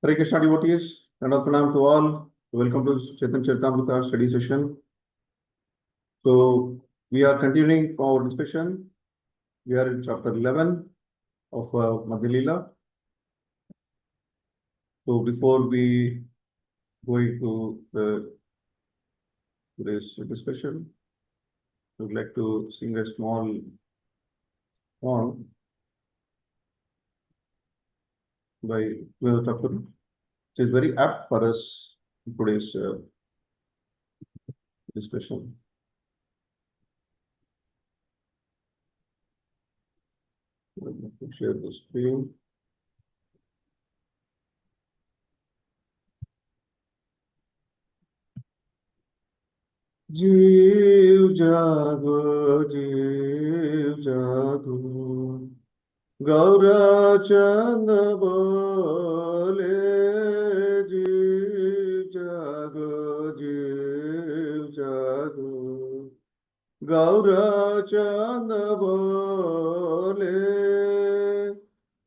Hare Krishna devotees, and pranam to all. Welcome to Chaitanya Charitamrita study session. So we are continuing our discussion. We are in chapter 11 of Madhya lila. So before we go into today's discussion, I would like to sing a small song by Veda Thakur. It is very apt for us in today's discussion. Let me share the screen. जीव जागो गौरचंद बोले जीव जागो गौरचंद बोले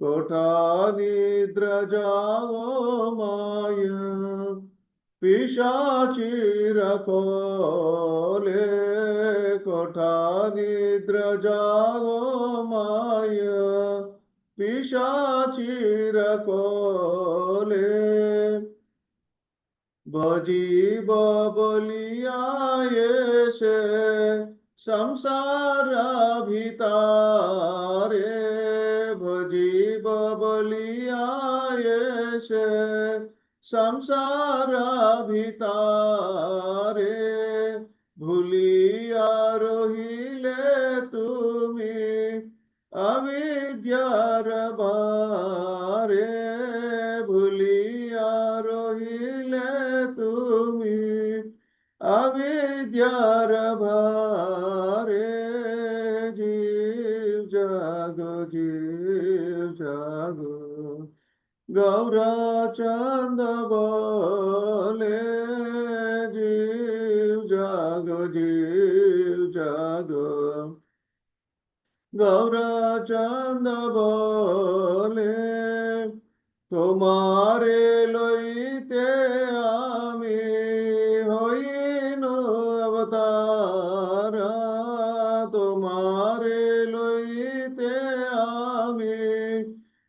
कोठा निद्र जागो माया पिशाची रखोले कोठा निद्र जागो माया पिशाची रखोले बजी बबलिया से संसार भितारे भजी बबलिया से संसार भितारे भूलिया रोहिले तुमी अविद्यार बारे भूलिया रोहिले तुमी अविद्यार बारे जीव जागो गौरचंद बोले जीव जागो गौरचंद बोले तुम्हारे लइते आमी होइनु अवतारा तुम्हारे लइते आमी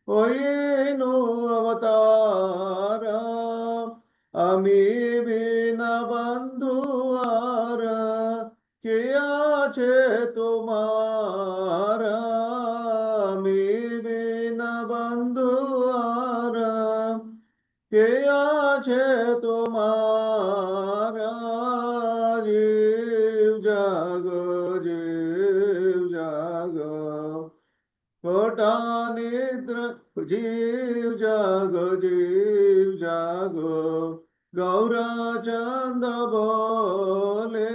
होइनु अवतारा आमी बिना बंधु आरा के आछे तुम्हारा आमी बिना बंधु आरा के आछे तुम्हारा जीव जागो कोठा निद्र जीव जागो गौरचंद बोले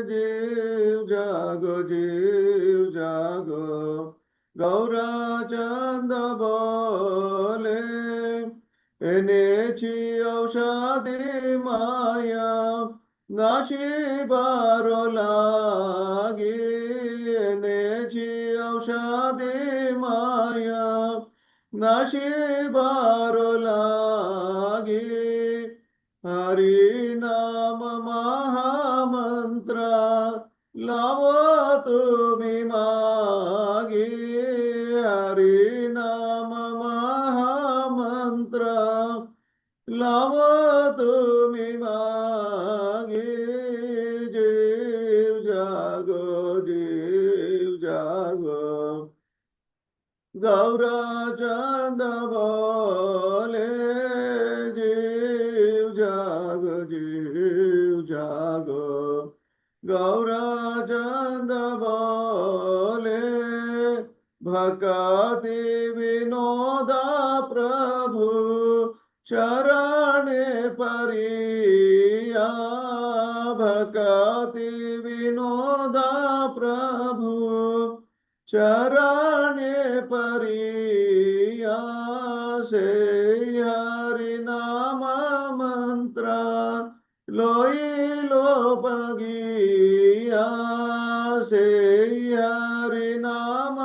जीव जागो गौरचंद बोले एनेची औषधि माया नशीबारो लागी एनेची औषधि माया नशीबारो लागी हरि नाम महामंत्र लावो तुमी मागी हरि नाम महामंत्र लावो तुमी मागी जीव जागो गौरचंद बोले जीव जागो गौरचंद बोले भक्ति विनोदा प्रभु चरणे परिया भक्ति विनोदा प्रभु चरणे परिया से हरि नाम मंत्र लोइलो पगिया से हरि नाम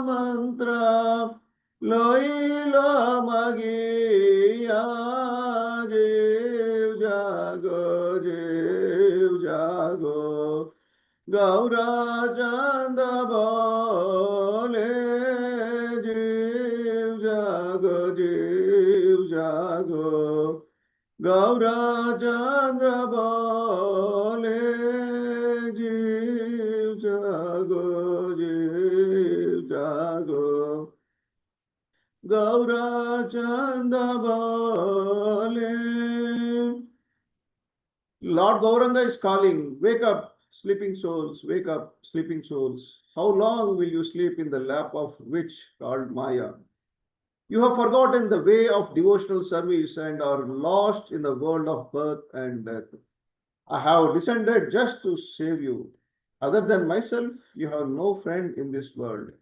मंत्र लोइलो मगिया jago, Gaura Chanda bole, Jeev jago, Gaura Chandra bole, Jeev jago, Gaura Chanda bole. Lord Gauranga is calling, wake up, sleeping souls, wake up, sleeping souls. How long will you sleep in the lap of witch called Maya? You have forgotten the way of devotional service and are lost in the world of birth and death. I have descended just to save you. Other than myself, you have no friend in this world.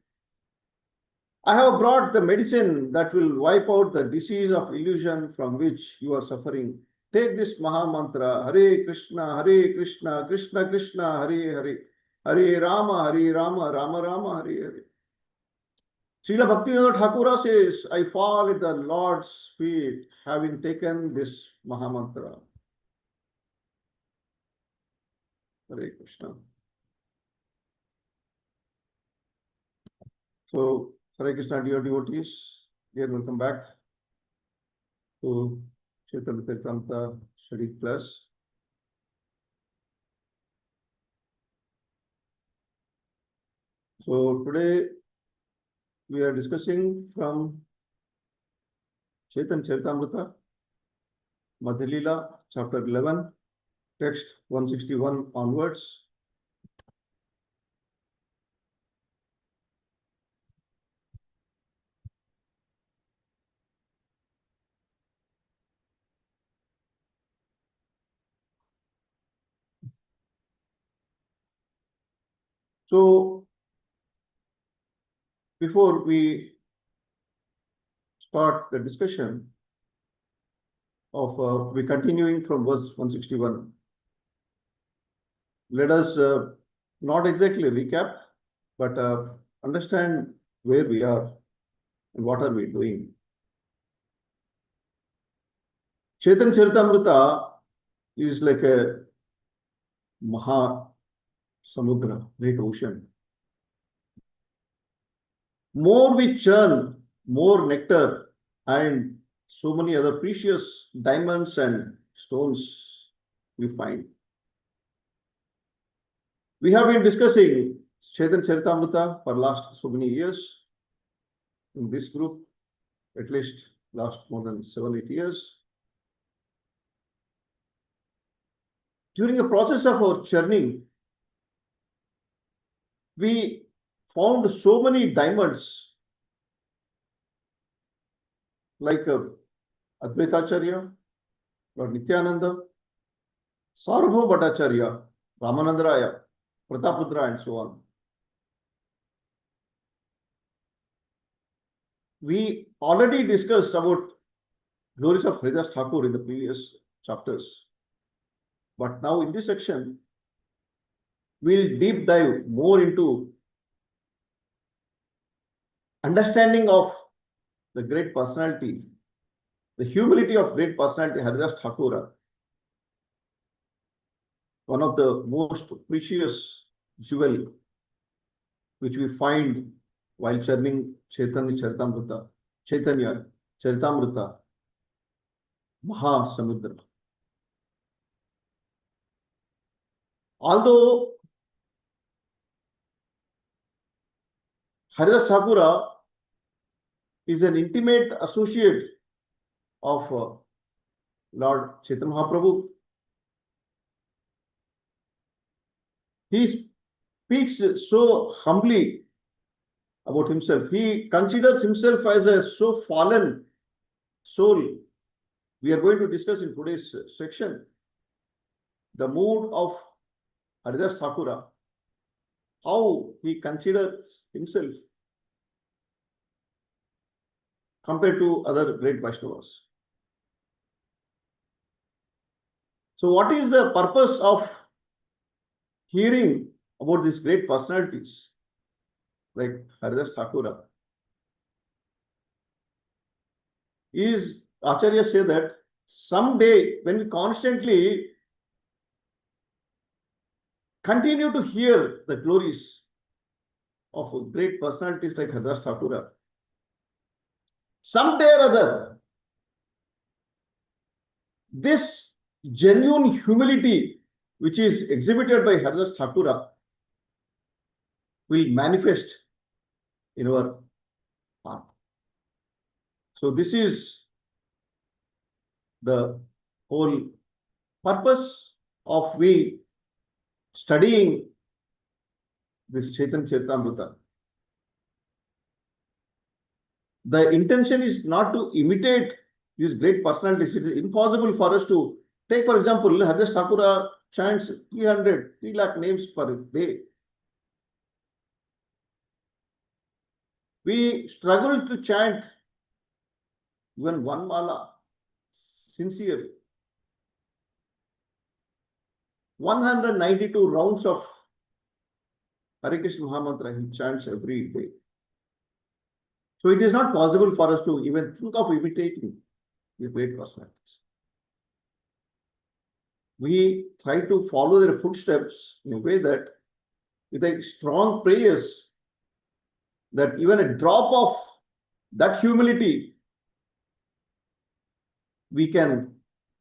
I have brought the medicine that will wipe out the disease of illusion from which you are suffering. Take this Maha Mantra, Hare Krishna, Krishna Krishna, Hare Hare, Hare Rama, Rama Rama, Hare Hare. Srila Bhaktivinoda Thakura says, I fall at the Lord's feet, having taken this Maha Mantra. Hare Krishna. So, Hare Krishna, dear devotees, again welcome back to Chaitanya Charitamrita Study Plus. So today we are discussing from Chaitanya Charitamrita, Madhya Lila, chapter 11, text 161 onwards. So before we start the discussion of, we continuing from verse 161. Let us not exactly recap, but understand where we are and what are we doing. Chaitanya Charitamrita is like a Maha Samudra, great ocean. More we churn, more nectar and so many other precious diamonds and stones we find. We have been discussing Chaitanya Charitamrita for last so many years in this group, at least last more than 7-8 years. During the process of our churning, we found so many diamonds like Advaitacharya, Lord Nityananda, Sarvabhauma Bhattacharya, Ramananda Raya, Pratapudra, and so on. We already discussed about glories of Haridas Thakur in the previous chapters. But now in this section, we'll deep dive more into understanding of the great personality, the humility of great personality Haridas Thakur, one of the most precious jewel which we find while churning Chaitanya Charitamrita, Maha Samudra. Although Haridas Thakur is an intimate associate of Lord Chaitanya Mahaprabhu, he speaks so humbly about himself. He considers himself as a so fallen soul. We are going to discuss in today's section the mood of Haridas Thakur, how he considers himself compared to other great Vaishnavas. So what is the purpose of hearing about these great personalities like Haridas Thakur? Is Acharya say that someday when we constantly continue to hear the glories of great personalities like Haridas Thakura, someday or other, this genuine humility which is exhibited by Haridas Thakura will manifest in our heart. So this is the whole purpose of we studying this Chaitanya Charitamrita. The intention is not to imitate these great personalities. It is impossible for us to take, for example, Haridas Thakura chants 3 lakh names per day. We struggle to chant even one mala sincerely. 192 rounds of Hare Krishna Mahamantra he chants every day. So it is not possible for us to even think of imitating these great personalities. We try to follow their footsteps in a way that with a strong prayers, that even a drop of that humility we can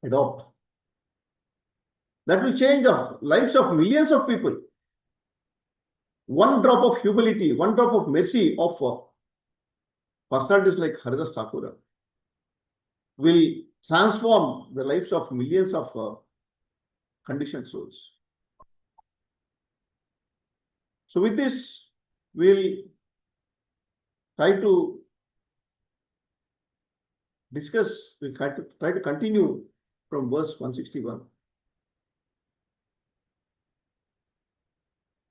adopt. That will change the lives of millions of people. One drop of humility, one drop of mercy of personalities like Haridas Thakura will transform the lives of millions of conditioned souls. So with this, we'll try to discuss, we'll try to continue from verse 161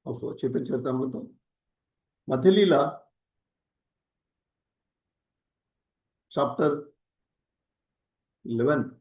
of Chaitanya Charitamrita. Madhya Lila, chapter 11.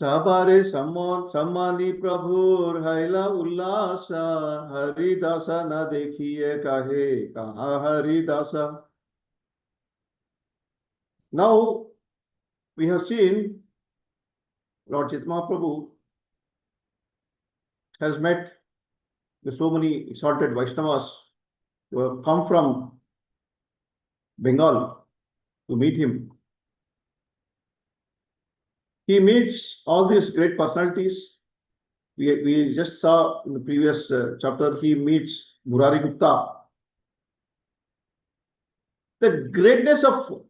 Sabare sammani prabhur haila ullasa Hari Dasa na dekhiye kahe kaha Hari Dasa. Now we have seen Lord Chaitanya Mahaprabhu has met the so many exalted Vaishnavas who have come from Bengal to meet him. He meets all these great personalities. We just saw in the previous chapter, he meets Murari Gupta. The greatness of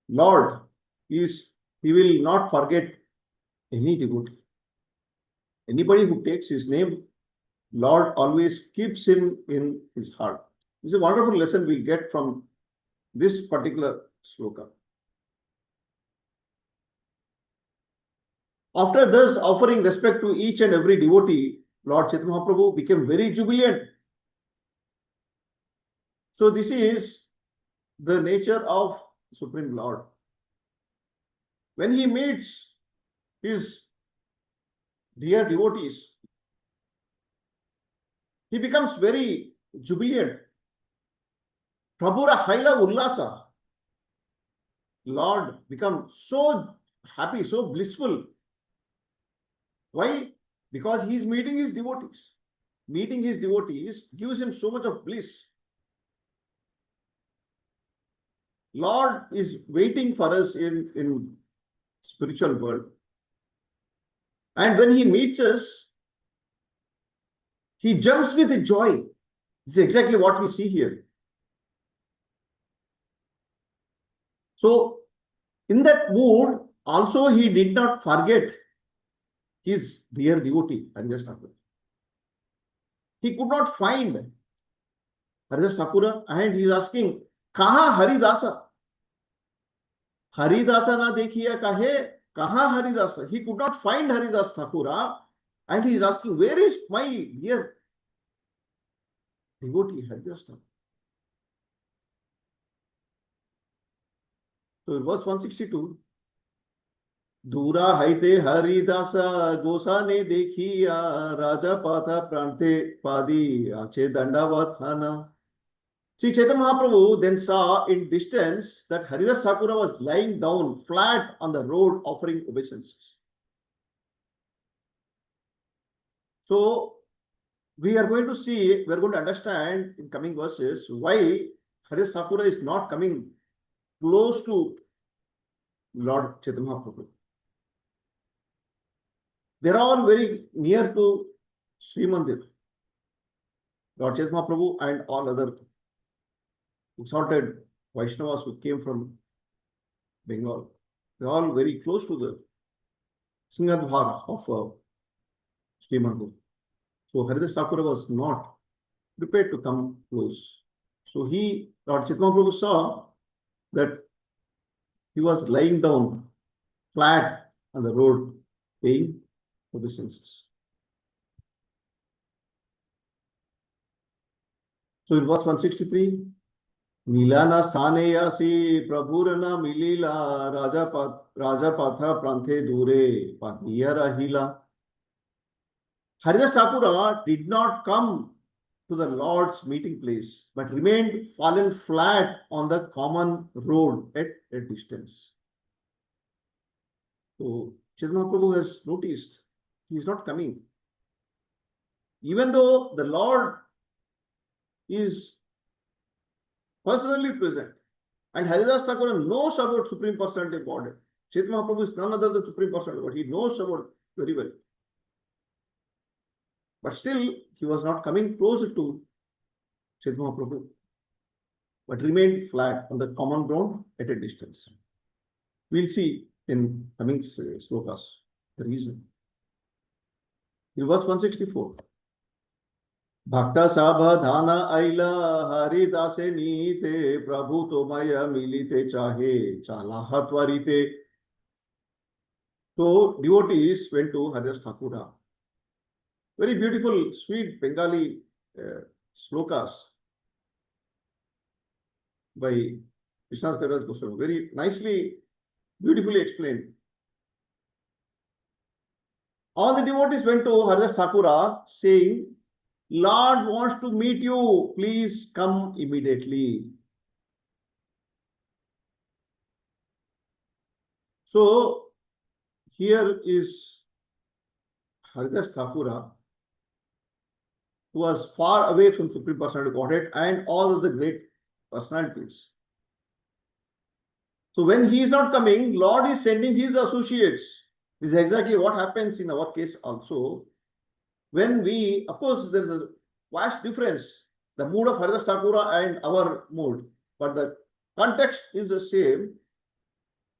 Lord is he will not forget any devotee. Anybody who takes his name, Lord always keeps him in his heart. This is a wonderful lesson we get from this particular sloka. After thus offering respect to each and every devotee, Lord Chaitanya Mahaprabhu became very jubilant. So this is the nature of Supreme Lord. When he meets his dear devotees, he becomes very jubilant. Prabhura Haila Ullasa. Lord becomes so happy, so blissful. Why? Because he is meeting his devotees. Meeting his devotees gives him so much of bliss. Lord is waiting for us in spiritual world. And when he meets us, he jumps with joy. This is exactly what we see here. So, in that mood, also he did not forget his dear devotee, Haridas Thakura. He could not find Haridas Thakura and he is asking, Kaha Haridasa? Haridasa na dekhiya kahe, Kaha Haridasa? He could not find Haridas Thakura and he is asking, where is my dear devotee, Haridas Thakura? So in verse 162, दूरा हैते हरिदास गोसा ने देखिया राजा पाथा प्रांते पादी आचे दंडावत हना. Sri Chaitanya Mahaprabhu then saw in distance that Haridas Thakura was lying down flat on the road offering obeisances. So we are going to see, we are going to understand in coming verses why Haridas Thakura is not coming close to Lord Chaitanya Mahaprabhu. They are all very near to Sri Mandir. Lord Chaitanya Mahaprabhu and all other exalted Vaishnavas who came from Bengal, they are all very close to the Singadhar of Sri Mandir. So Haridas Thakura was not prepared to come close. So Lord Chaitanya Mahaprabhu saw that he was lying down flat on the road paying obeisances. So in verse 163, Milana Sthaneyasi Prabhurana Milila Rajapatha Pranthe Dure Patniya Rahila. Haridas Thakura did not come to the Lord's meeting place, but remained fallen flat on the common road at a distance. So Chaitanya Mahaprabhu has noticed he is not coming. Even though the Lord is personally present, and Haridas Thakura knows about Supreme Personality of Godhead. Chaitanya Mahaprabhu is none other than Supreme Personality, but he knows about very well. But still, he was not coming closer to Chaitanya Mahaprabhu, but remained flat on the common ground at a distance. We'll see in coming slokas the reason. In verse 164, Bhakta Sabhadhana Aila Haridase Nite Prabhu Tomaya Milite Chahe Chalahatvarite. So devotees went to Haridas Thakura. Very beautiful, sweet Bengali slokas by Krishnadas Kaviraj Goswami. Very nicely, beautifully explained. All the devotees went to Haridas Thakura saying, Lord wants to meet you, please come immediately. So here is Haridas Thakura, who was far away from Supreme Personality of Godhead and all of the great personalities. So when he is not coming, Lord is sending his associates. This is exactly what happens in our case also. When we, of course, there is a vast difference, the mood of Haridas Thakura and our mood, but the context is the same.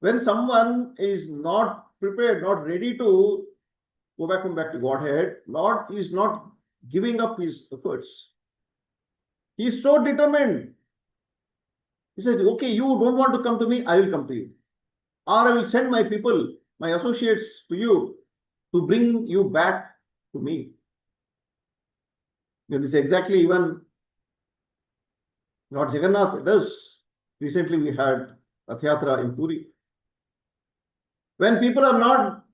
When someone is not prepared, not ready to come back to Godhead, Lord is not giving up his efforts. He is so determined. He says, okay, you don't want to come to me, I will come to you. Or I will send my people, my associates to you to bring you back to me. This is exactly even Lord Jagannath does. Recently we had Rath Yatra in Puri. When people are not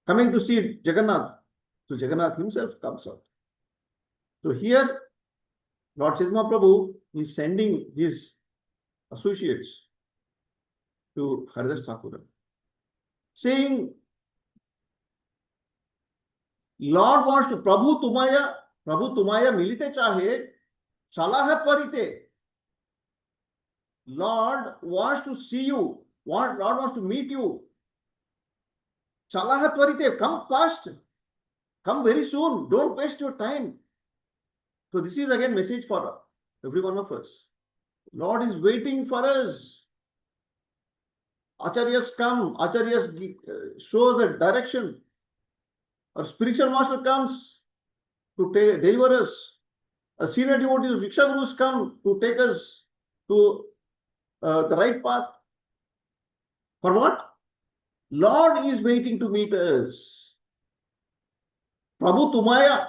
coming to see Jagannath, so Jagannath himself comes out. So here, Lord Chaitanya Mahaprabhu is sending his associates to Haridas Thakura, saying, Lord wants to, Prabhu tumaya milite chahe, chalahat varite. Lord wants to see you, Lord wants to meet you. Chalahat varite, come fast, come very soon, don't waste your time. So this is again message for every one of us. Lord is waiting for us. Acharyas come, Acharyas shows a direction. Our spiritual master comes to deliver us. A senior devotees, Riksha Gurus come to take us to the right path. For what? Lord is waiting to meet us. Prabhu tumaya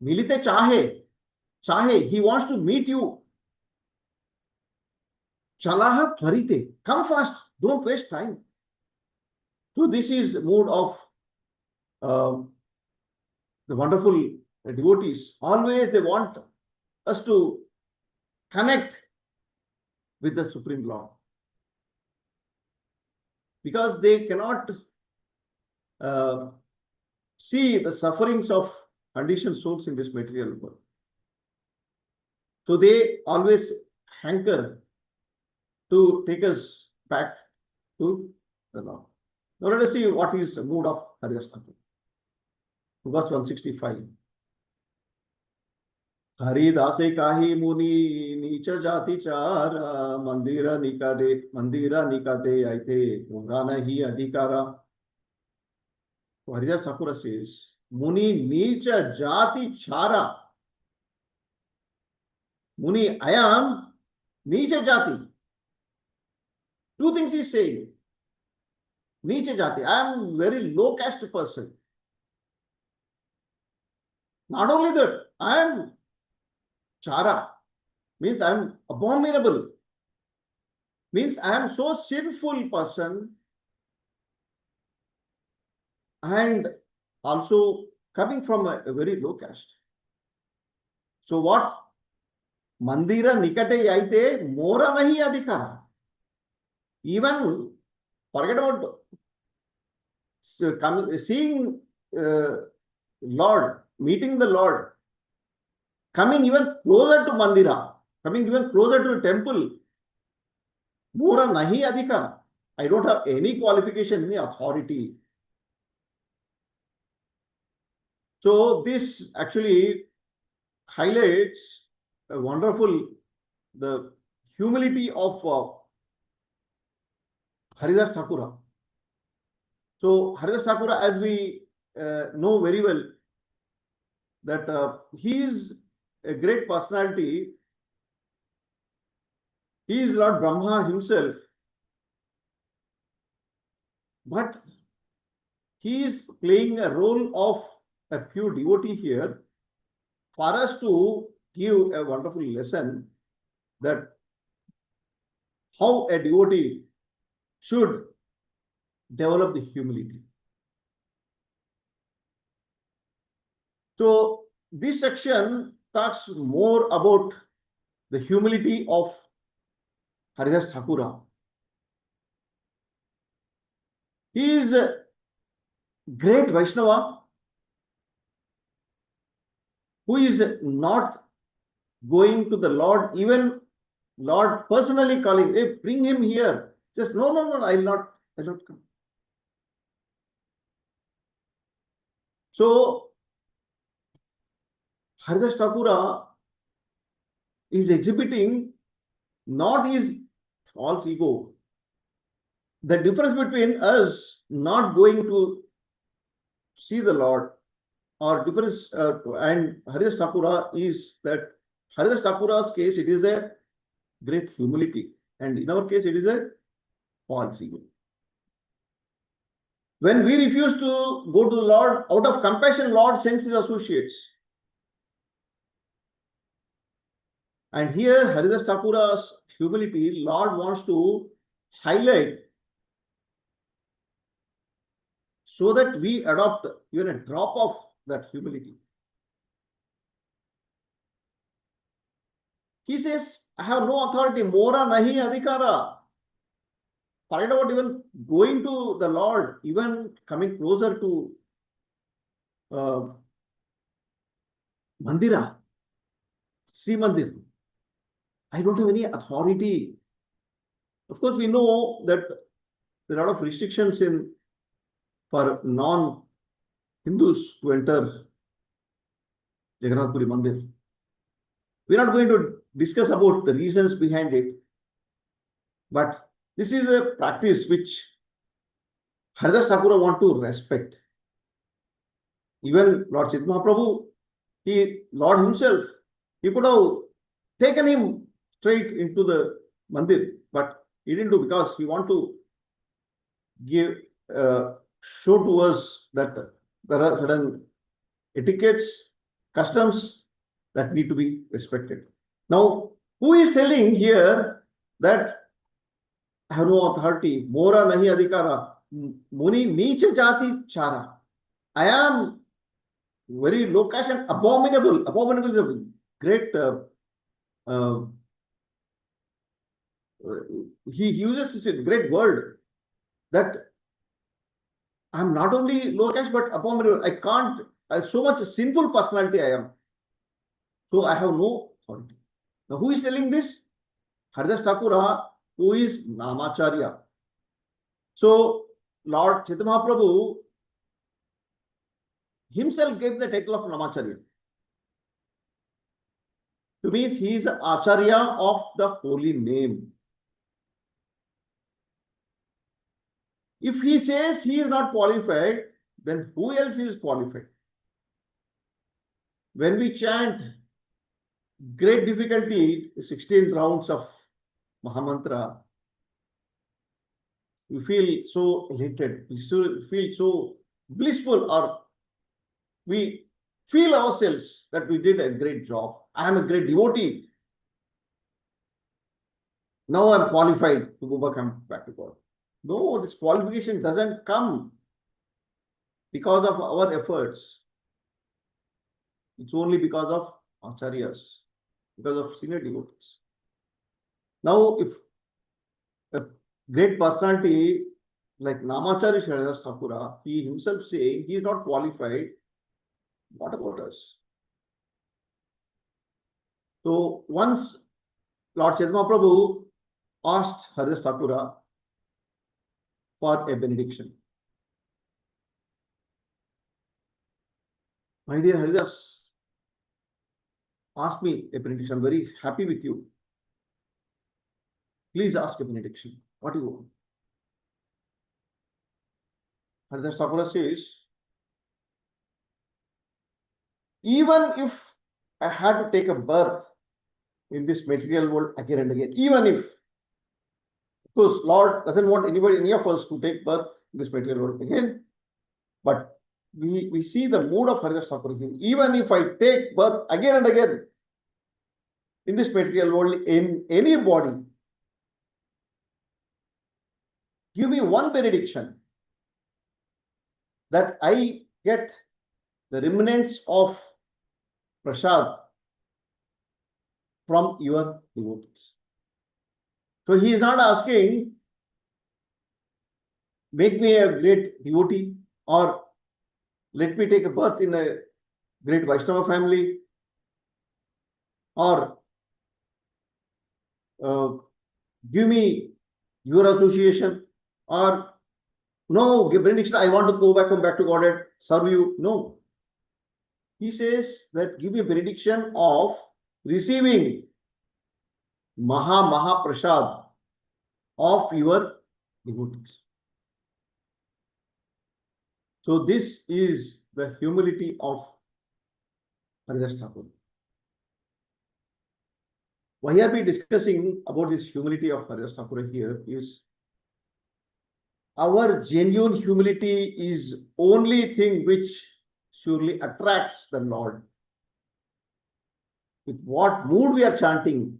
milite chahe, he wants to meet you. Chalahat varite, come fast, Don't waste time. So this is the mood of the wonderful devotees. Always they want us to connect with the Supreme Lord, because they cannot uh, see the sufferings of conditioned souls in this material world. So they always hanker to take us back to the Lord. Now let us see what is the mood of Haridas Thakur. Verse 165. हरिदासे काही मुनी नीच जाती चार मंदिरा निकाते आयते पुरा नहीं अधिकारा. Haridas Thakur says, Muni Nicha Jati Chara. Muni, I am Nicha Jati. Two things he is saying. Nicha Jati, I am very low caste person. Not only that, I am Chara, means I am abominable. Means I am so sinful person, and also coming from a very low caste. So what? Mandira nikate yaite mora nahi adhikara. Even forget about seeing Lord, meeting the Lord, coming even closer to Mandira, coming even closer to the temple, mora nahi adhikara. I don't have any qualification, any authority. So this actually highlights a wonderful the humility of Haridas Thakura. So Haridas Thakura, as we know very well, that he is a great personality. He is Lord Brahma himself, but he is playing a role of a pure devotee here for us to give a wonderful lesson that how a devotee should develop the humility. So this section talks more about the humility of Haridas Thakura. He is a great Vaishnava who is not going to the Lord, even Lord personally calling, hey, bring him here. Just no, I'll not come. So Haridas Thakura is exhibiting not his false ego. The difference between us not going to see the Lord or difference and Haridas Thakura is that Haridas Thakura's case, it is a great humility, and in our case it is a false ego. When we refuse to go to the Lord, out of compassion, Lord sends his associates. And here Haridas Thakura's humility, Lord wants to highlight so that we adopt even a drop of that humility. He says, I have no authority, mora nahi adhikara. Forget about even going to the Lord, even coming closer to Mandira, Sri Mandir. I don't have any authority. Of course, we know that there are a lot of restrictions for non-Hindus to enter Jagannath Puri Mandir. We're not going to discuss about the reasons behind it, but this is a practice which Haridas Thakura want to respect. Even Lord Chaitanya Mahaprabhu, Lord himself, he could have taken him straight into the mandir, but he didn't do because he want to give show to us that there are certain etiquettes, customs that need to be respected. Now, who is telling here that I have no authority. Mora nahi adhikara. Muni niche jati chara. I am very low caste and abominable. Abominable is a great. Uh, he uses such a great word that I am not only low caste but abominable. I can't. So much sinful personality I am. So I have no authority. Now who is telling this? Haridas Thakura, who is Namacharya. So Lord Chaitanya Mahaprabhu himself gave the title of Namacharya. It means he is the Acharya of the holy name. If he says he is not qualified, then who else is qualified? When we chant great difficulty, 16 rounds of Mahamantra, we feel so elated, we feel so blissful, or we feel ourselves that we did a great job. I am a great devotee. Now I am qualified to go back to God. No, this qualification doesn't come because of our efforts. It's only because of acharyas, because of senior devotees. Now, if a great personality like Namacharya Haridas Thakura, he himself saying he is not qualified, what about us? So once Lord Chaitanya Mahaprabhu asked Haridas Thakura for a benediction. My dear Haridas, ask me a benediction. I'm very happy with you. Please ask a benediction. What do you want? Haridas Thakura says, even if I had to take a birth in this material world again and again, even if, of course, Lord doesn't want any of us to take birth in this material world again, but we see the mood of Haridas Thakura here. Even if I take birth again and again in this material world, in any body, give me one benediction that I get the remnants of prasad from your devotees. So he is not asking, make me a great devotee, or let me take a birth in a great Vaishnava family, or give me your association, or no, give benediction, I want to come back to Godhead, serve you. No. He says that give me a benediction of receiving Maha Prasad of your devotees. So this is the humility of Haridas Thakur. Why are we discussing about this humility of Haridas Thakur here is our genuine humility is only thing which surely attracts the Lord. With what mood we are chanting,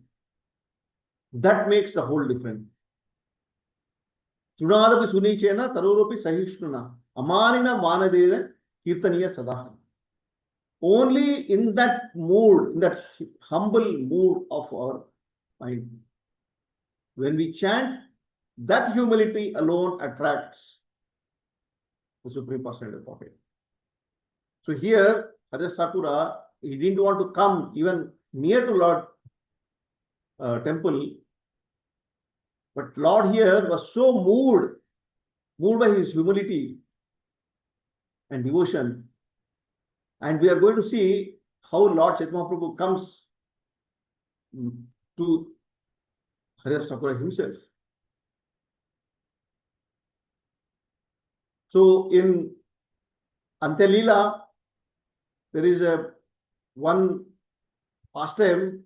that makes the whole difference. Sunadapi sunichena taruropi sahishnuna amanina manadeda kirtaniya sadaha. Only in that mood, in that humble mood of our mind, when we chant, that humility alone attracts the Supreme Personality of Godhead. So here, Haridas Thakura, he didn't want to come even near to Lord temple, but Lord here was so moved by his humility and devotion. And we are going to see how Lord Chaitanya Mahaprabhu comes to Haridas Thakura himself. So in Antya Lila, there is one pastime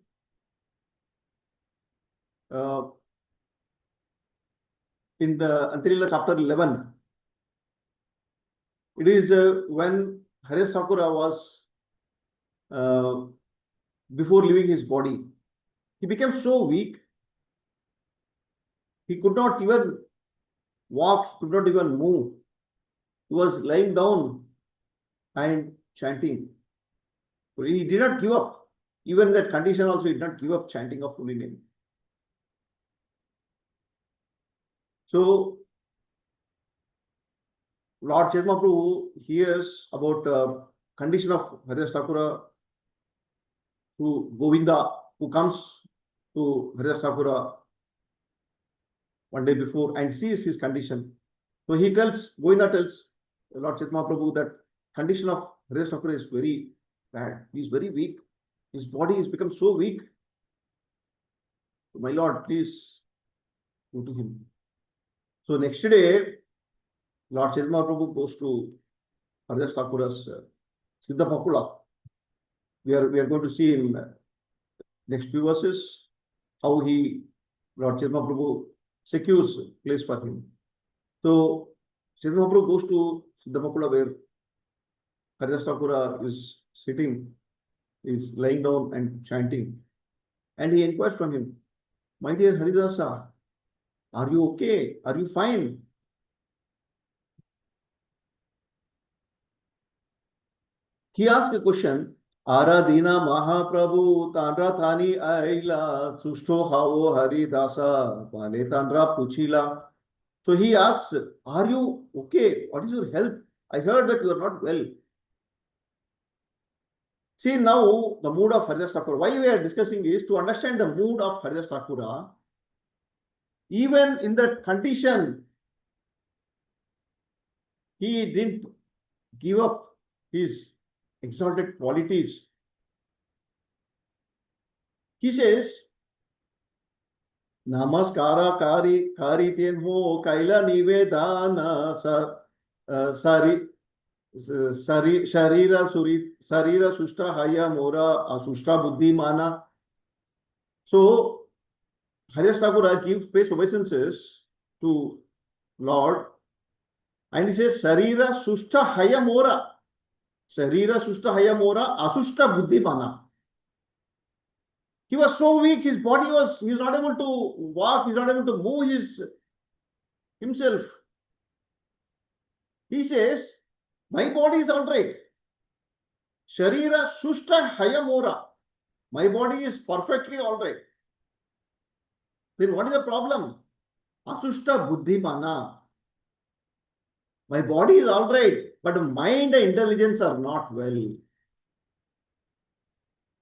in the Antya Lila chapter 11. It is when Haridas Thakura was before leaving his body. He became so weak. He could not even walk, could not even move. He was lying down and chanting. He did not give up. Even in that condition also, he did not give up chanting of holy name. So, Lord Chaitanya Mahaprabhu hears about condition of Haridas Thakura, who Govinda, who comes to Haridas Thakura one day before and sees his condition. So he tells, Govinda tells Lord Chaitanya Mahaprabhu that condition of Haridas Thakura is very bad. He is very weak. His body has become so weak. My Lord, please go to him. So next day, Lord Chaitanya Mahaprabhu goes to Haridas Thakura's Siddha Pakula. We are going to see in next few verses how Lord Chaitanya Mahaprabhu secures place for him. So Chaitanya Mahaprabhu goes to Siddha Pakula where Haridas Thakura is sitting, is lying down and chanting. And he inquires from him, my dear Haridasa, are you okay? Are you fine? He asked a question, Aradina Mahaprabhu Tanra Thani Aila Sushto Hao Haridasa Pale Tanra Puchila. So he asks, are you okay? What is your health? I heard that you are not well. See now the mood of Haridas Thakura. Why we are discussing is to understand the mood of Haridas Thakura. Even in that condition, he didn't give up his exalted qualities. He says, Namaskara kari tenho kaila nivedana sari sharira sushta haya mora asushta buddhi mana. So Haridas Thakura pays obeisances to Lord, and he says, Sharira sushta haya mora. Sharira sushta haya mora asushta buddhi mana. He was so weak, his body he was not able to walk, he's not able to move himself. He says, my body is all right. Sharira sushta haya mora. My body is perfectly all right. Then what is the problem? Asushta buddhi mana. My body is all right, but mind and intelligence are not well.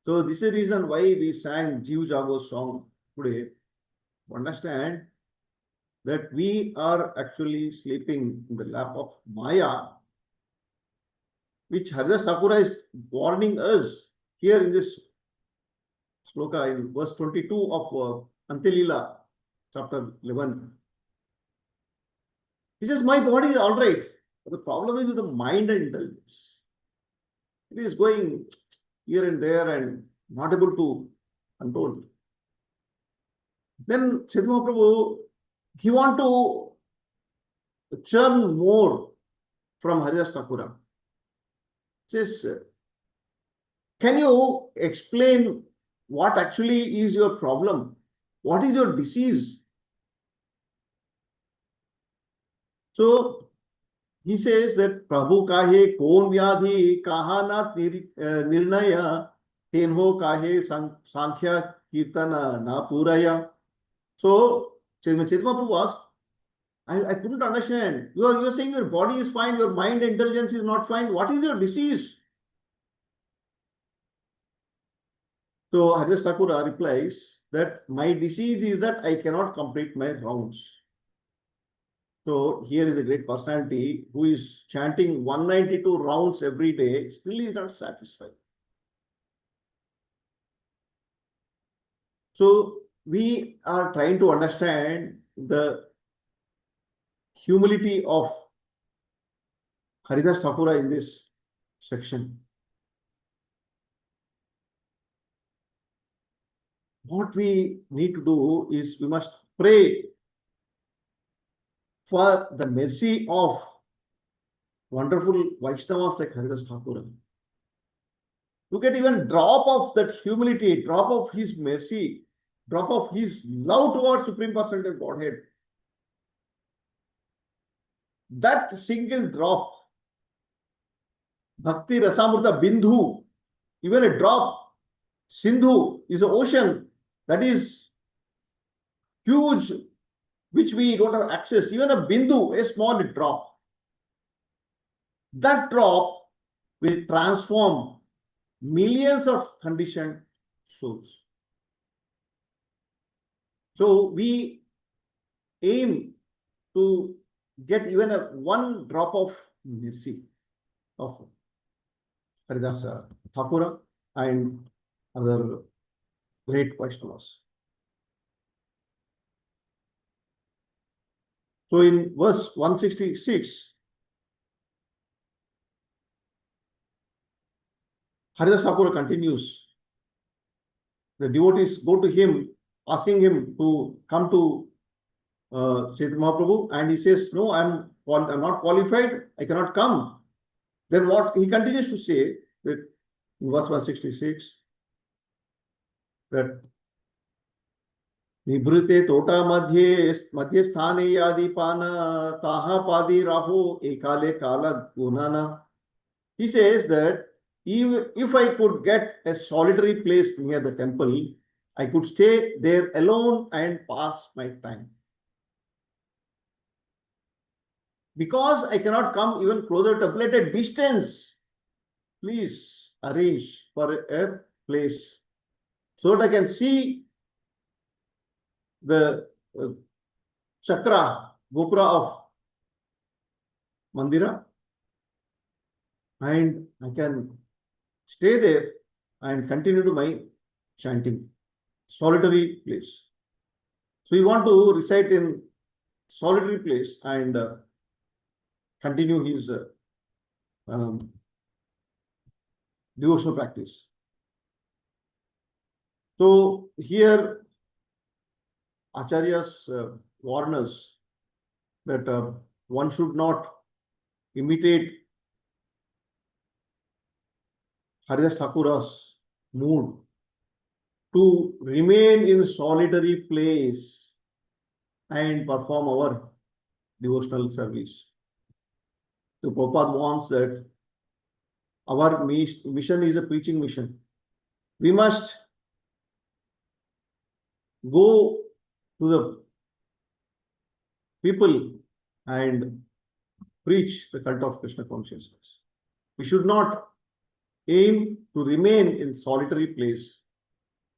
So this is the reason why we sang Jeev Jago song today. To understand that we are actually sleeping in the lap of Maya, which Haridas Thakura is warning us here in this sloka in verse 22 of Lila, chapter 11. He says, my body is all right, but the problem is with the mind and intelligence. It is going here and there and not able to control. Then Chaitanya Mahaprabhu, he want to churn more from Haridas Thakura. Says, can you explain what actually is your problem? What is your disease? So he says that Prabhu kahe kon vyadhi kahana nirnaya tenho kahe sankhya kirtana na puraya. So Chaitanya Mahaprabhu asked, I couldn't understand. You're saying your body is fine, your mind intelligence is not fine. What is your disease? So Haridas Thakura replies that my disease is that I cannot complete my rounds. So here is a great personality who is chanting 192 rounds every day, still is not satisfied. So we are trying to understand the humility of Haridas Thakura in this section. What we need to do is we must pray for the mercy of wonderful Vaishnavas like Haridas Thakura. To get even drop of that humility, drop of his mercy, drop of his love towards Supreme Personality of Godhead, that single drop, Bhakti Rasamrita Bindhu, even a drop, Sindhu is an ocean that is huge, which we don't have access. Even a Bindu, a small drop. That drop will transform millions of conditioned souls. So we aim to get even a one drop of mercy of Haridasa Thakura and other great Vaishnavas. So in verse 166, Haridas Thakura continues. The devotees go to him, asking him to come to Chaitanya Mahaprabhu, and he says, "No, I'm not qualified. I cannot come." Then what he continues to say that in verse 166 that Nibhrite tota madhye sthane yadipana taha padi raho ekale kala gunana. He says that if I could get a solitary place near the temple, I could stay there alone and pass my time. Because I cannot come even closer to at a distance, please arrange for a place so that I can see the chakra, gopura of Mandira, and I can stay there and continue to my chanting. Solitary place. So we want to recite in solitary place and continue his devotional practice. So here Acharyas warn us that one should not imitate Haridas Thakura's mood to remain in solitary place and perform our devotional service. So Prabhupada wants that our mission is a preaching mission. We must go to the people and preach the cult of Krishna consciousness. We should not aim to remain in solitary place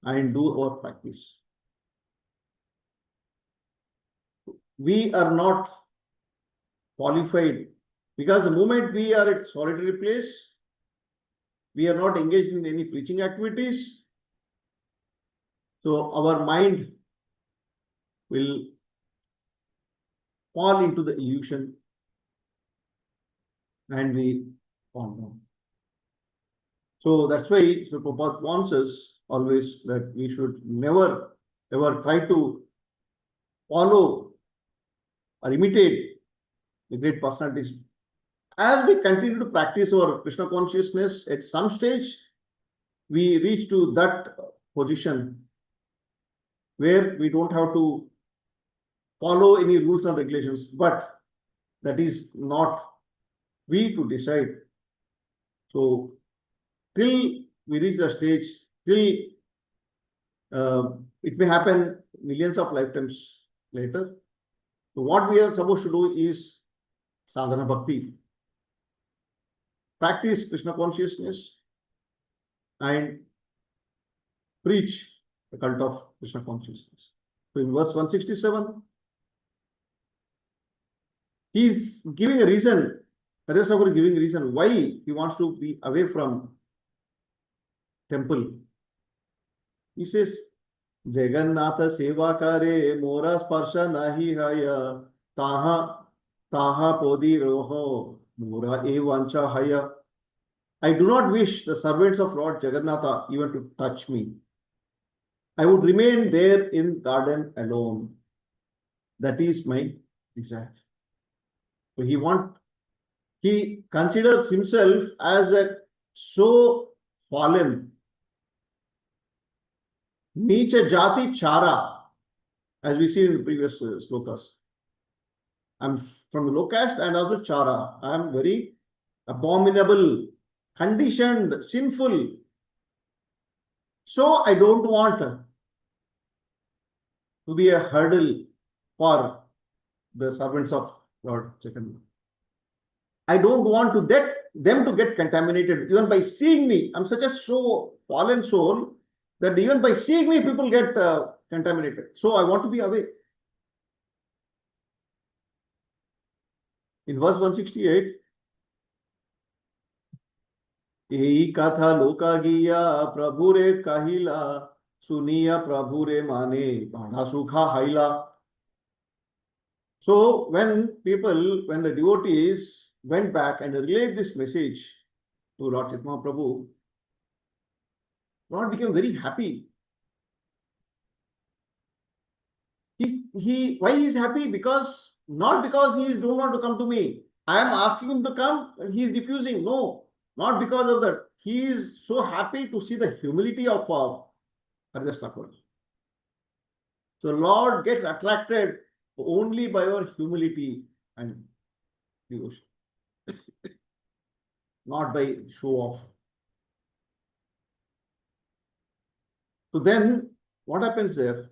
and do our practice. We are not qualified because the moment we are at solitary place, we are not engaged in any preaching activities. So our mind will fall into the illusion and we fall down. So that's why Sri Prabhupada wants us always that we should never ever try to follow or imitate the great personalities. As we continue to practice our Krishna consciousness, at some stage we reach to that position where we don't have to follow any rules and regulations, but that is not we to decide. So till we reach the stage, till it may happen millions of lifetimes later. So what we are supposed to do is sadhana bhakti. Practice Krishna consciousness and preach the cult of Krishna consciousness. So in verse 167, he is giving a reason, Haridas Thakur is giving a reason why he wants to be away from temple. He says, Jagannatha seva kare mora sparsha nahi haya taha podi roho mora evancha haya. I do not wish the servants of Lord Jagannatha even to touch me. I would remain there in garden alone. That is my desire. So he considers himself as a so fallen, Nicha Jati Chara, as we see in the previous slokas. I'm from the low caste and also Chara. I am very abominable, conditioned, sinful. So I don't want to be a hurdle for the servants of Lord Chaitanya. I don't want to get them to get contaminated even by seeing me. I'm such a fallen soul that even by seeing me, people get contaminated. So I want to be away. In verse 168, यही कथा लोका गिया प्रभु रे कहिला सुनिया प्रभु रे माने बड़ा सुखा हाइला. So when the devotees went back and relayed this message to Lord Chaitanya Prabhu, Lord became very happy. Why he is happy? Not because he don't want to come to me. I am asking him to come and he is refusing. No, not because of that. He is so happy to see the humility of Haridas Thakur. So Lord gets attracted only by our humility and devotion, not by show off. So then what happens there?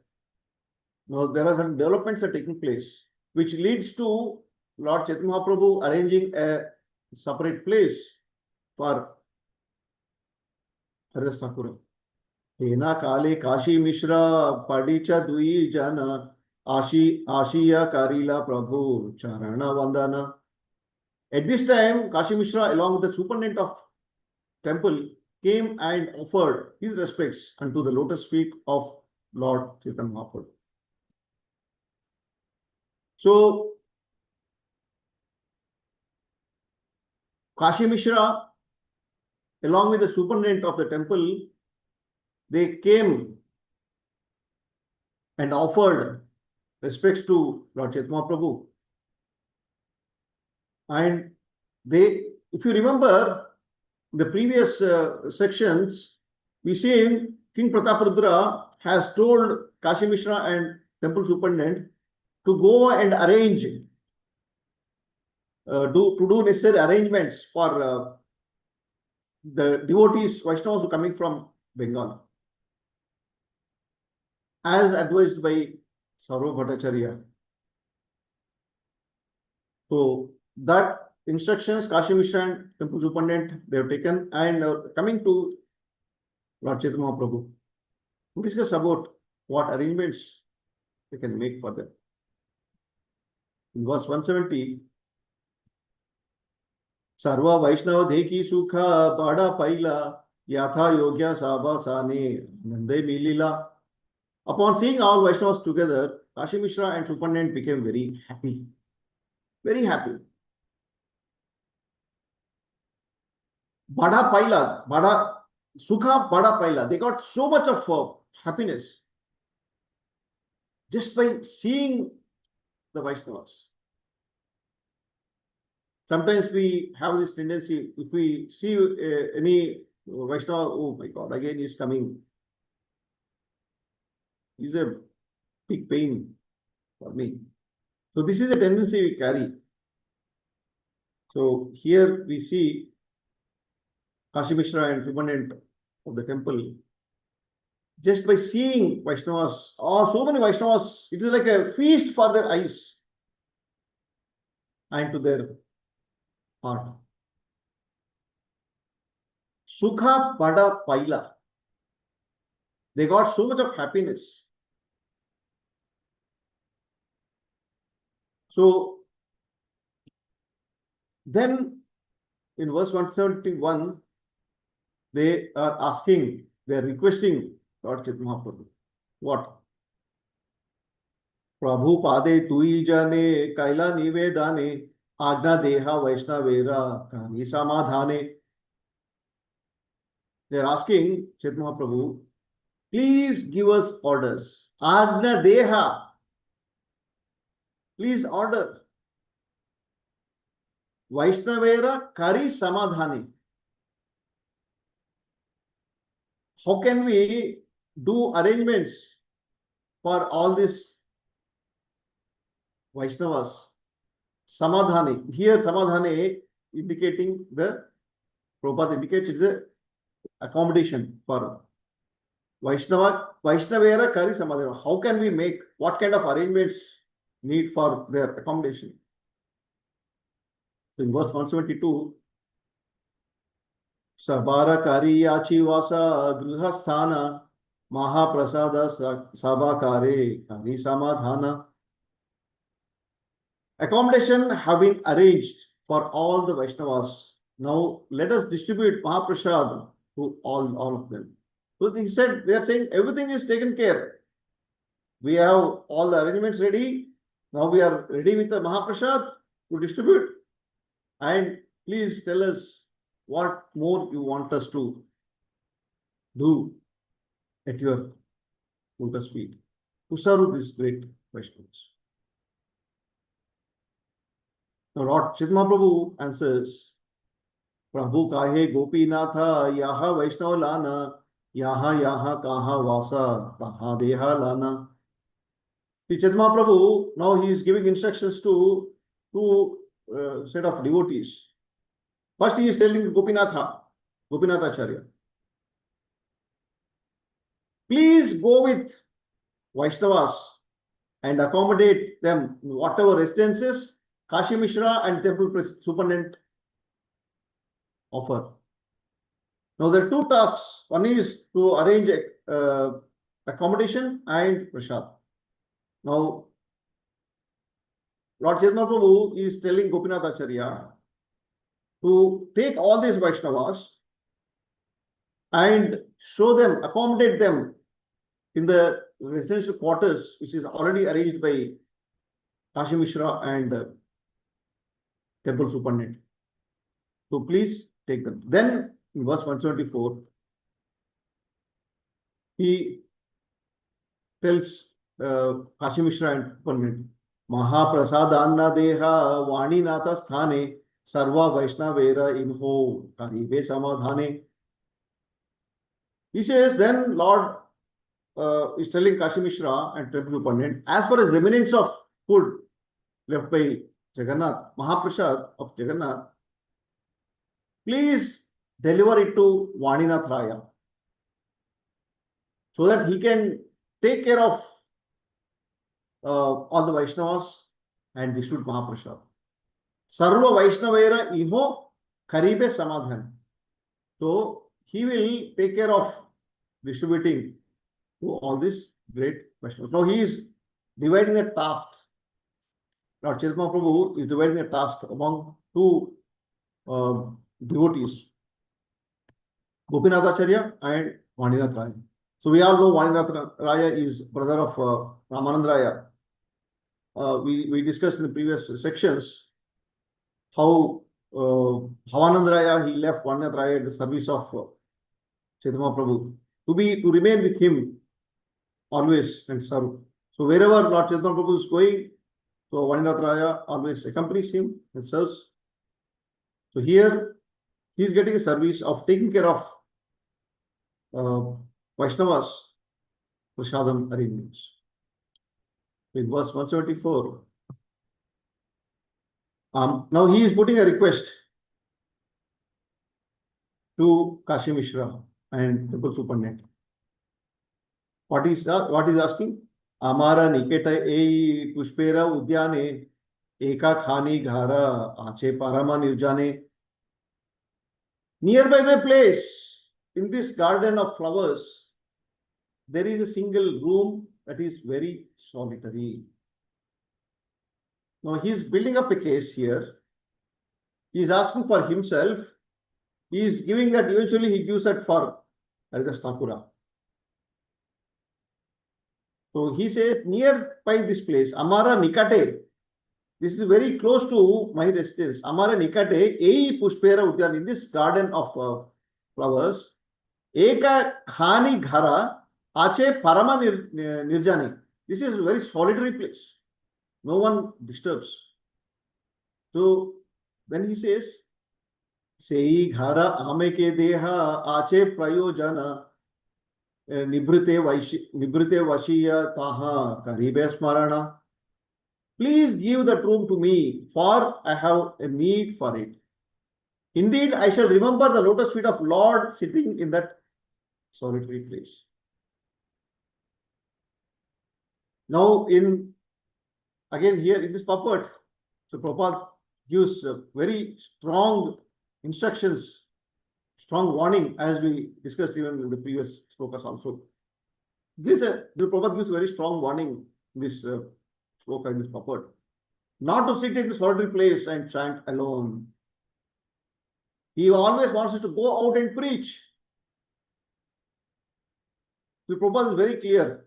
Now there are some developments are taking place, which leads to Lord Chaitanya Mahaprabhu arranging a separate place for Haridas Thakur. Hena kale Kashi Mishra Padicha Dui Jana Ashiya Karila Prabhu Charana Vandana. At this time, Kashi Mishra, along with the superintendent of temple, came and offered his respects unto the lotus feet of Lord Chaitanya Mahaprabhu. So, Kashi Mishra, along with the superintendent of the temple, they came and offered respects to Lord Chaitanya Mahaprabhu. And if you remember the previous sections, we see King Prataparudra has told Kashi Mishra and temple superintendent to go and arrange, to do necessary arrangements for the devotees, Vaishnavas who are coming from Bengal, as advised by Sarva Bhattacharya. So that instructions Kashi Mishra and temple superintendent they have taken, and coming to Lord Chaitanya Mahaprabhu to discuss about what arrangements they can make for them. In verse 170, Sarva Vaishnava Dheki Sukha Bada Paila Yatha Yogya Sabha Sane Nande Milila. Upon seeing all Vaishnavas together, Kashi Mishra and superintendent became very happy. Very happy. Bada Paila, Bada Sukha Bada Paila. They got so much of happiness just by seeing the Vaishnavas. Sometimes we have this tendency, if we see any Vaishnava, oh my God, again he's coming. He's a big pain for me. So this is a tendency we carry. So here we see Kashi Mishra and superintendent of the temple, just by seeing Vaishnavas, so many Vaishnavas, it is like a feast for their eyes and to their heart. Sukha Pada Paila. They got so much of happiness. So then in verse 171, they are requesting Lord Chaitanya Mahaprabhu. What? Prabhu Pade Tui Jane Kaila Nivedane Agna Deha Vaishnavera Kani Samadhane. They are asking Chaitanya Mahaprabhu, please give us orders. Agna Deha. Please order. Vaishnavera Kari Samadhane. How can we do arrangements for all these Vaishnavas Samadhane. Here Samadhane indicating the Prabhupada indicates it's a accommodation for Vaishnavera Kari Samadhana. How can we make, what kind of arrangements need for their accommodation? In verse 172, Sabara Kari Yachi Vasa Grihasthana Mahaprasada Sabakare Kari Samadhana. Accommodation have been arranged for all the Vaishnavas. Now let us distribute Mahaprasad to all of them. So he said, they are saying everything is taken care. We have all the arrangements ready. Now we are ready with the Mahaprasad to distribute. And please tell us what more you want us to do at your lotus feet to serve these great Vaishnavas. Now Lord Chaitanya Mahaprabhu answers, Prabhu kahe gopinatha yaha Vaishnava lana yaha yaha kaha vasa taha deha lana. See, Chaitanya Mahaprabhu, now he is giving instructions to two set of devotees. First he is telling Gopinathacharya, please go with Vaishnavas and accommodate them in whatever residences Kashi Mishra and temple superintendent offer. Now there are two tasks. One is to arrange accommodation and prasad. Now Lord Chaitanya Prabhu is telling Gopinathacharya to take all these Vaishnavas and show them, accommodate them in the residential quarters, which is already arranged by Kashi Mishra and temple superintendent. So please take them. Then in verse 174, he tells Kashi Mishra and superintendent, Mahaprasadanna deha vaninata sthane sarva Vaishnavera inho karibe samadhane. He says, then Lord is telling Kashi Mishra and temple superintendent, as far as remnants of food left by Jagannath, Mahaprasad of Jagannath, please deliver it to Vaninath Raya so that he can take care of all the Vaishnavas and distribute Mahaprasad. Sarva Vaishnavera iho karibe samadhan. So he will take care of distributing to all these great Vaishnavas. Now he is dividing the tasks. Lord Chaitanya Prabhu is dividing the task among two devotees, Gopinathacharya and Vaninath Raya. So we all know Vaninath Raya is brother of Ramananda Raya. We discussed in the previous sections how Bhavananda Raya, he left Vaninath Raya at the service of Chaitanya Prabhu to remain with him always and serve. So wherever Lord Chaitanya Prabhu is going, so Vaninath Raya always accompanies him and serves. So here he is getting a service of taking care of Vaishnavas Prasadam arrangements. In verse 174, now he is putting a request to Kashi Mishra and temple superintendent. What is asking? Amara niketa ei pushpera udyane eka khani ghara ache parama nirjane. Nearby my place, in this garden of flowers, there is a single room that is very solitary. Now he is building up a case here. He is asking for himself. He is giving that, eventually he gives that for Haridas Thakura. So he says, nearby this place, Amara Nikate, this is very close to my residence. Amara Nikate, Ei Pushpera Udyan, in this garden of flowers, Eka Khani Ghara, Ache Parama Nirjani. This is a very solitary place. No one disturbs. So then he says, Sei Ghara Ameke Deha Ache Prayojana. Nibrite Vashiya Taha Karibe Smarana. Please give that room to me, for I have a need for it. Indeed, I shall remember the lotus feet of Lord sitting in that solitary place. Now, again here in this purport, so Prabhupada gives very strong instructions, strong warning, as we discussed even in the previous slokas also. The Prabhupada gives a very strong warning in this sloka, in this purport, not to sit in the solitary place and chant alone. He always wants us to go out and preach. The Prabhupada is very clear.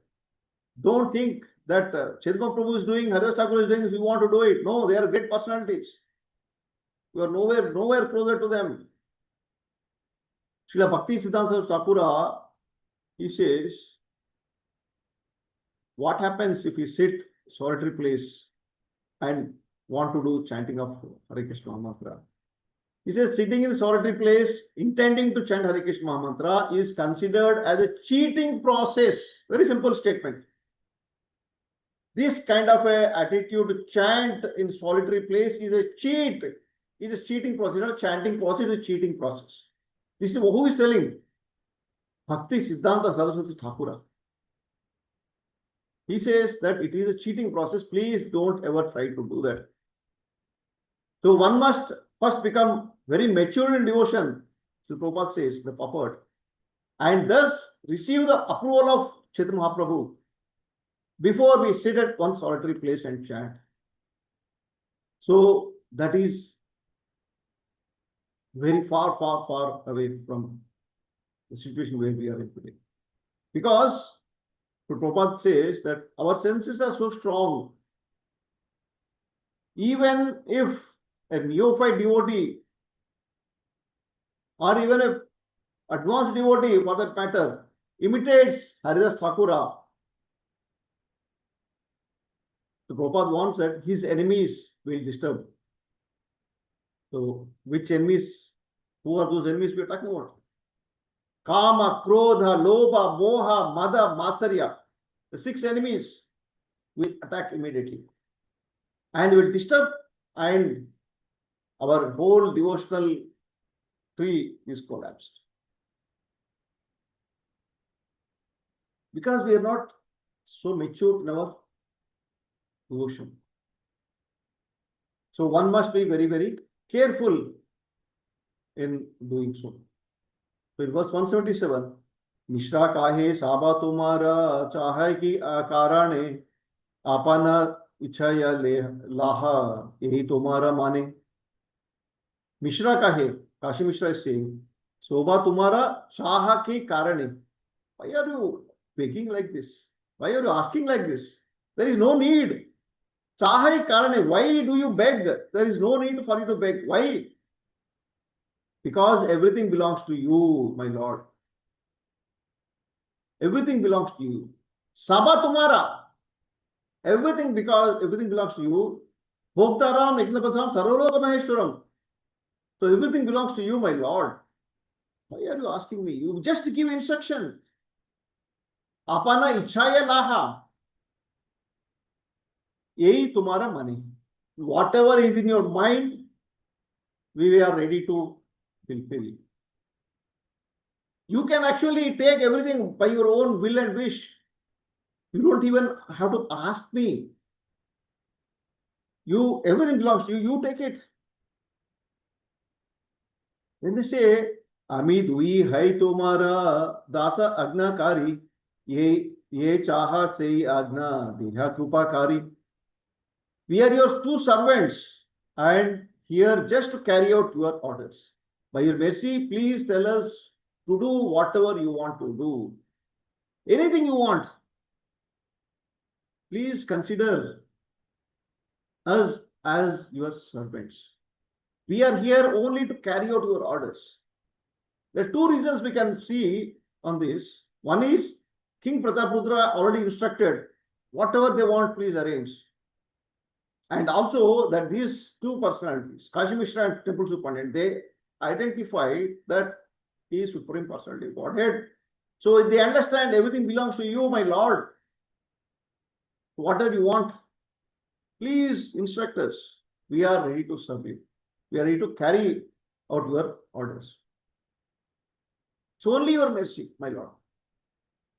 Don't think that Chaitanya Prabhu is doing, Haridas Thakur is doing, if you want to do it. No, they are great personalities. You are nowhere closer to them. Srila Bhakti Siddhanta Thakura, he says, what happens if we sit solitary place and want to do chanting of Hare Krishna Mahamantra? He says, sitting in solitary place, intending to chant Hare Krishna Mahamantra is considered as a cheating process. Very simple statement. This kind of a attitude to chant in solitary place is a cheat. It's a cheating process, not a chanting process, it's a cheating process. This is who is telling? Bhakti Siddhanta Saraswati Thakura. He says that it is a cheating process. Please don't ever try to do that. So one must first become very mature in devotion, so Prabhupada says, the purport, and thus receive the approval of Chaitanya Mahaprabhu before we sit at one solitary place and chant. So that is very far away from the situation where we are in today. Because Prabhupada says that our senses are so strong, even if a neophyte devotee or even a advanced devotee for that matter imitates Haridas Thakura, so Prabhupada wants that his enemies will disturb. So which enemies? Who are those enemies we are talking about? Kama, Krodha, Lobha, Moha, Mada, Matsarya. The 6 enemies will attack immediately and will disturb, and our whole devotional tree is collapsed. Because we are not so mature in our devotion. So one must be very careful in doing so. So in verse 177, Mishra काहे साबा तुम्हारा चाहे की कारणे अपना इच्छा या लाहा यही तुम्हारा माने. मिश्रा काहे, Kashi Mishra is saying, Soba Tumara Chaha ki Karane. Why are you begging like this? Why are you asking like this? There is no need. Chahai Karane. Why do you beg? There is no need for you to beg. Why? Because everything belongs to you, my Lord. Everything belongs to you. Saba Tumara. Everything belongs to you. Bhoktaram, Eknapasam, Sarvaloka Maheshwaram. So everything belongs to you, my Lord. Why are you asking me? You just give instruction. Apana ichhaya laha. Yehi tumhara mani. Whatever is in your mind, we are ready to fulfill. You can actually take everything by your own will and wish. You don't even have to ask me. Everything belongs to you. You take it. Then they say, Ami dui hai tumara dasa agna kari, ye chahat sei agna deha krupa kari. We are your 2 servants and here just to carry out your orders. By your mercy, please tell us to do whatever you want to do. Anything you want. Please consider us as your servants. We are here only to carry out your orders. There are 2 reasons we can see on this. One is King Prataprudra already instructed, whatever they want, please arrange. And also that these 2 personalities, Kashi Mishra and Temple Superintendent, they identified that he is Supreme Personality of Godhead. So they understand everything belongs to you, my Lord. Whatever you want, Please instruct us. We are ready to serve you. We are ready to carry out your orders. So only your mercy, my Lord.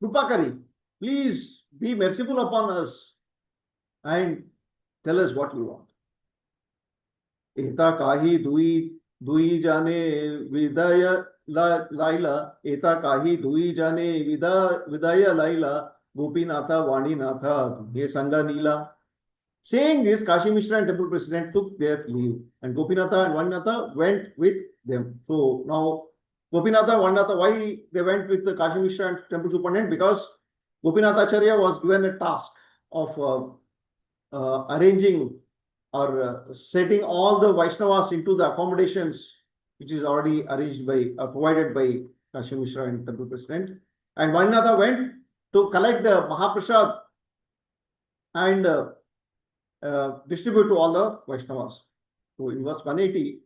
Krupakari, please be merciful upon us and tell us what you want. एता काही दुई जाने विदय लाइला एता काही दुई जाने विदय लाइला गोपीनाथा वाणीनाथा हे संगा नीला. Saying this, Kashi Mishra and temple president took their leave, and Gopinatha and Vaninatha went with them. So now Gopinatha and Vaninatha, why they went with the Kashi Mishra and temple superintendent? Because Gopinathacharya was given a task of arranging or setting all the Vaishnavas into the accommodations which is already arranged by provided by Kashi Mishra and temple president. And Vaninatha went to collect the Mahaprasad and distribute to all the Vaishnavas. So in verse 180,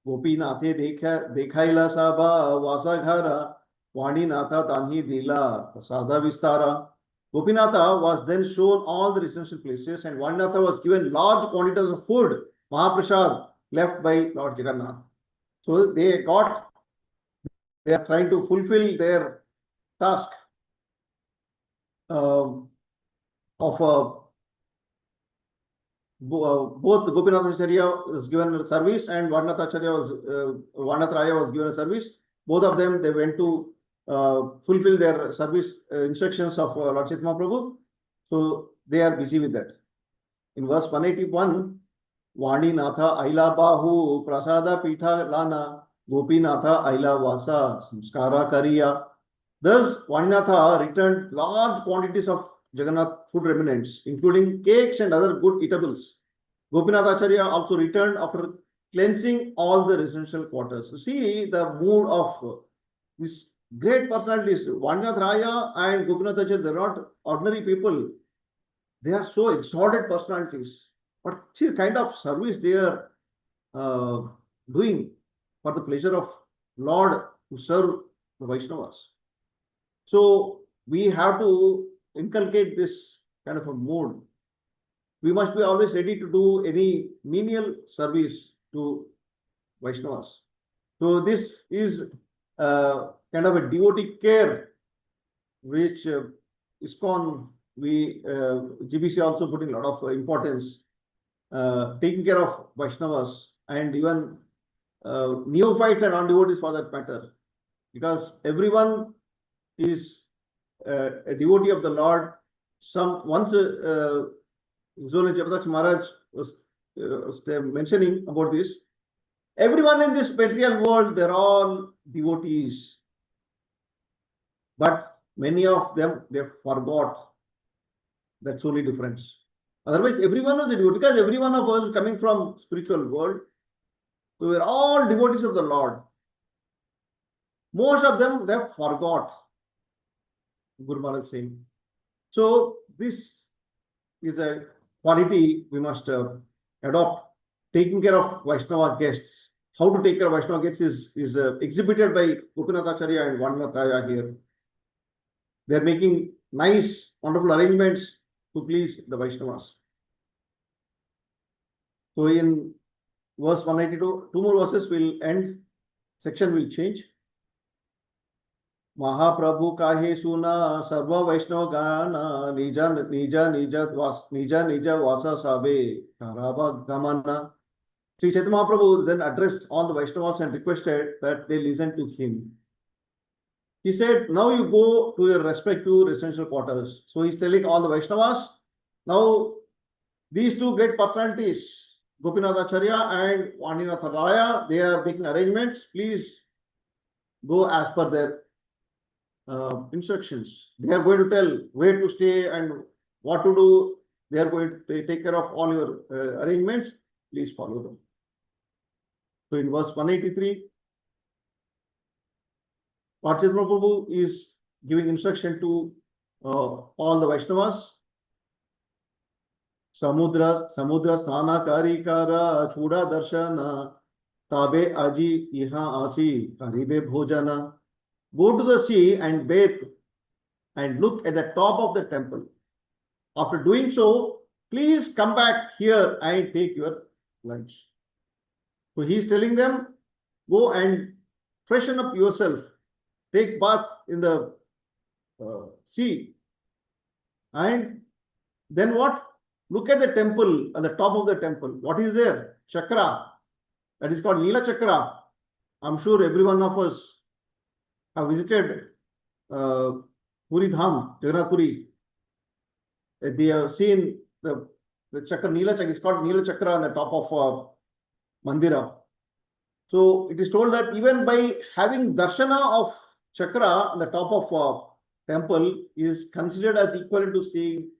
Gopinathe dekhaila sabha vasaghara Vaninatha tanhi dila sada vistara. Gopinatha was then shown all the residential places, and Vaninatha was given large quantities of food, Mahaprasad, left by Lord Jagannath. So they are trying to fulfill their task of both Gopinathacharya was given a service and Vanatraya was given a service. Both of them, they went to fulfill their service instructions of Lord Chaitanya Mahaprabhu. So they are busy with that. In verse 181, Vaninatha Aila Bahu Prasada Pitha Lana Gopinatha Aila Vasa Samskara Kariya. Thus, Vaninatha returned large quantities of Jagannath food remnants, including cakes and other good eatables. Gopinathacharya also returned after cleansing all the residential quarters. You see the mood of these great personalities. Vaninathraya and Gopinathacharya, they're not ordinary people. They are so exalted personalities. But see the kind of service they are doing for the pleasure of Lord to serve the Vaishnavas. So we have to inculcate this kind of a mood. We must be always ready to do any menial service to Vaishnavas. So this is kind of a devotee care which ISKCON, GBC also putting a lot of importance, taking care of Vaishnavas and even neophytes and non-devotees for that matter, because everyone is a devotee of the Lord. Once Zola Jabadaksh Maharaj was mentioning about this. Everyone in this material world, they're all devotees. But many of them, they forgot. That's only difference. Otherwise, everyone was a devotee, because every one of us coming from spiritual world, we were all devotees of the Lord. Most of them, they forgot. Guru Maharaj saying. So this is a quality we must adopt. Taking care of Vaishnava guests. How to take care of Vaishnava guests is exhibited by Gopinathacharya and Vaninathraya here. They are making nice, wonderful arrangements to please the Vaishnavas. So in verse 192, two more verses will end. Section will change. Mahaprabhu kahe suna sarva Vaishnava gana nija vasa sabe karava gamana. Sri Chaitanya Mahaprabhu then addressed all the Vaishnavas and requested that they listen to him. He said, now you go to your respective residential quarters. So he's telling all the Vaishnavas, now these two great personalities, Gopinathacharya and Vaninathraya, they are making arrangements. Please go as per their instructions. They are going to tell where to stay and what to do. They are going to take care of all your arrangements. Please follow them. So in verse 183, Lord Chaitanya Prabhu is giving instruction to all the Vaishnavas. Samudra Sthana Karikara Chuda Darshana Tabe Aji Iha Asi Karibe Bhojana. Go to the sea and bathe and look at the top of the temple. After doing so, please come back here and take your lunch. So he is telling them, go and freshen up yourself, take bath in the sea, and then what? Look at the temple, at the top of the temple. What is there? Chakra. That is called Lila Chakra. I'm sure every one of us have visited Puri Dham, Jagannath Puri. They have seen the chakra, Nila Chakra. It's called Nila Chakra on the top of Mandira. So it is told that even by having darshana of chakra on the top of temple is considered as equivalent to seeing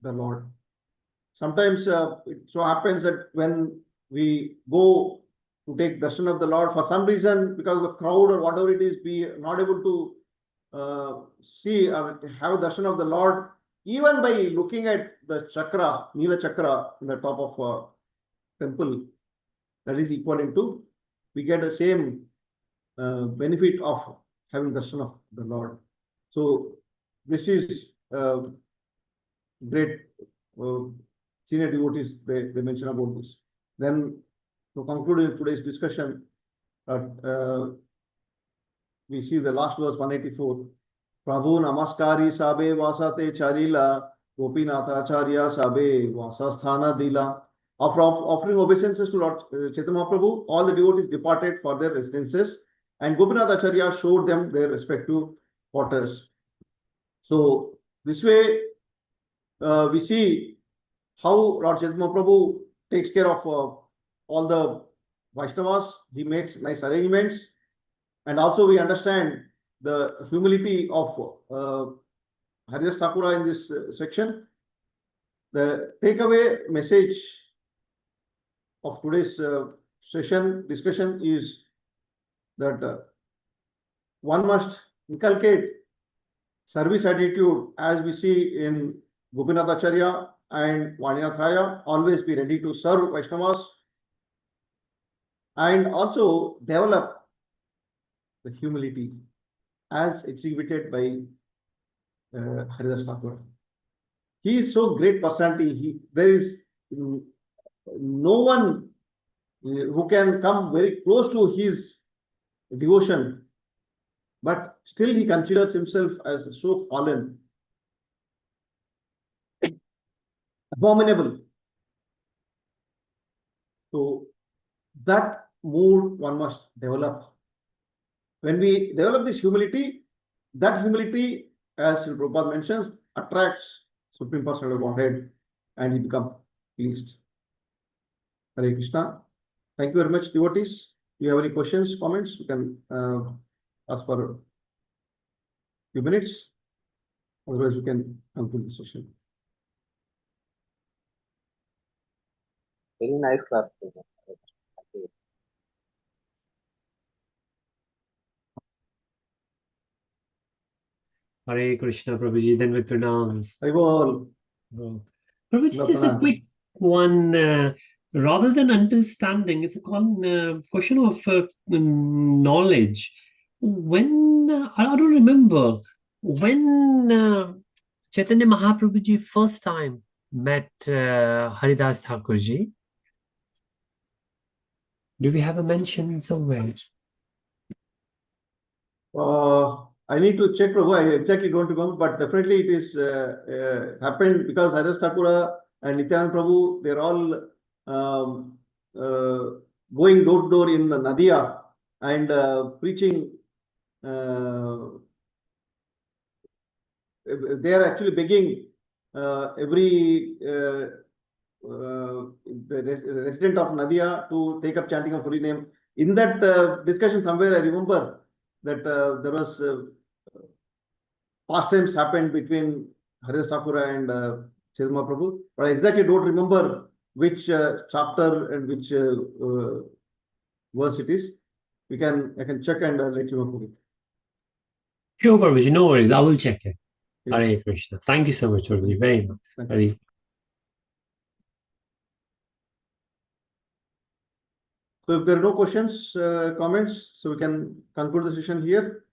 the Lord. Sometimes it so happens that when we go to take darshan of the Lord, for some reason, because of the crowd or whatever it is, we are not able to see or have darshan of the Lord, even by looking at the chakra, Nila Chakra, in the top of temple, that is equivalent to, we get the same benefit of having darshan of the Lord. So this is great senior devotees, they mention about this. Then to conclude today's discussion, we see the last verse 184. Prabhu namaskari sabe vasate charila gopinatacharya sabe vasasthana dila. After offering obeisances to Lord Chaitanya Mahaprabhu, all the devotees departed for their residences, and Gopinath showed them their respective quarters. So this way, we see how Lord Chaitanya Mahaprabhu takes care of all the Vaishnavas. He makes nice arrangements, and also we understand the humility of Haridas Thakura in this section. The takeaway message of today's discussion is that one must inculcate service attitude, as we see in Gopinath Acharya and Vaninath Raya, always be ready to serve Vaishnavas, and also develop the humility as exhibited by Haridas Thakur. He is so great personality. There is no one who can come very close to his devotion, but still he considers himself as so fallen, abominable. So that mood one must develop. When we develop this humility, that humility, as Prabhupada mentions, attracts Supreme Personality of Godhead, and he becomes pleased. Hare Krishna. Thank you very much, devotees. If you have any questions, comments, you can ask for a few minutes. Otherwise, we can conclude the session. Very nice class. Hare Krishna, Prabhuji, then with pranams. Haribol. Prabhuji, just a quick one. Rather than understanding, it's a question of knowledge. When, I don't remember, when Chaitanya Mahaprabhuji first time met Haridas Thakurji, do we have a mention somewhere? I need to check, Prabhu. I exactly don't remember, but definitely it is happened because Haridas Thakura and Nityanand Prabhu, they're all going door to door in Madhya and preaching. They are actually begging every the resident of Madhya to take up chanting of holy name. In that discussion, somewhere I remember that there was pastimes happened between Haridas Thakura and Chaitanya Mahaprabhu, but I exactly don't remember which chapter and which verse it is. I can check and let you know. Sure, Prabhuji, no worries. I will check it. Yeah. Hare Krishna. Thank you so much, Prabhuji. Very much. Hare. So if there are no questions, comments, so we can conclude the session here.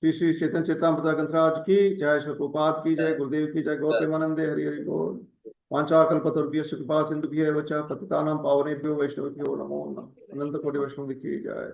Shri Shri चेतन चेतामृता ग्रंथराज की जय, श्री प्रभुपाद की जय, गुरुदेव की जय, गौर प्रेमानंदे हरि हरि बोल। वाञ्छाकल्पतरुभ्यश्च कृपा सिन्धुभ्यः एव च पतितानां पावनेभ्यो वैष्णवेभ्यो नमो नमः। अनंत कोटि वैष्णव की जय।